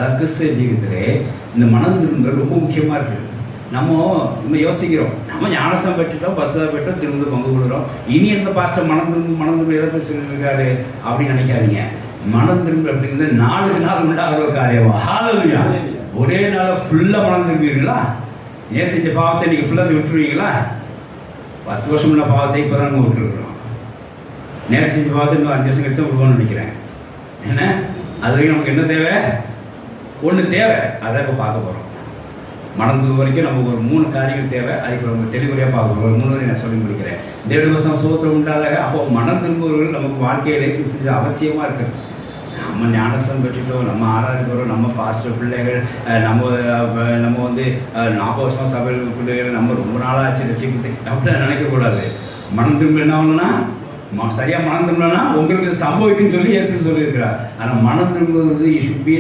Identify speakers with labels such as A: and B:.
A: அதாவது கிறிஸ்தவ ஜீவிதத்திலே இந்த மனம் திரும்புறது ரொம்ப முக்கியமாக இருக்குது. நம்ம யோசிக்கிறோம், நம்ம ஞானஸ்தானம் பெற்றுட்டோம், பஸ்ஸாக பெற்றோம், திரும்ப பங்கு கொடுக்குறோம், இனி எந்த பாஸ்டர் மனம் திரும்ப எதை போய் சொல்லிட்டு இருக்காரு அப்படின்னு நினைக்காதீங்க. மனம் திரும்ப அப்படிங்கிறது நாளுக்கு நாள் உண்டாகிற ஒரு காரியமா. ஹல்லேலூயா. ஒரே நாள் ஃபுல்லாக மனம் திரும்புவீங்களா? ஏன் செஞ்ச பாவத்தை நீங்கள் ஃபுல்லாக விட்டுருவீங்களா? 10 வருஷம் உள்ள பாவத்தை இப்போ தான் நம்ம விட்டுருக்குறோம். நேரம் செஞ்ச பாவத்தை இன்னும் 5 வருஷம் கழித்து விடுவோம்னு நினைக்கிறேன். என்ன அது வரைக்கும் நமக்கு என்ன தேவை? ஒன்று தேவை, அதை இப்போ பார்க்க போகிறோம். மணந்து வரைக்கும் நமக்கு ஒரு 3 காரியங்கள் தேவை. அதுக்கு ரொம்ப தெளிவுரையாக பார்க்கணும். ஒரு 3 நான் சொல்லி முடிக்கிறேன். தேவனுடைய வசனம் சோத்திரம் உண்டாதாக. அப்போ மனம் திரும்புவர்கள் நமக்கு வாழ்க்கையிலே கிறிஸ்து அவசியமாக இருக்குது. நம்ம ஞானஸ்தானம் பெற்றுட்டோம், நம்ம ஆராதிக்கிறோம், நம்ம பாஸ்டர் பிள்ளைகள், நம்ம வந்து 40 வருஷம் சபையில் பிள்ளைகள், நம்ம ரொம்ப நாளாக ஆச்சு ரசிக்கிட்டு அப்படின்னு நினைக்கக்கூடாது. மனம் திரும்ப என்ன ஆகணும்னா, சரியாக மனம் திரும்பினா உங்களுக்கு சம்பவிக்குன்னு சொல்லி இயேசு சொல்லியிருக்கிறார். ஆனால் மனம் திரும்புவது யூ ஷுட் பி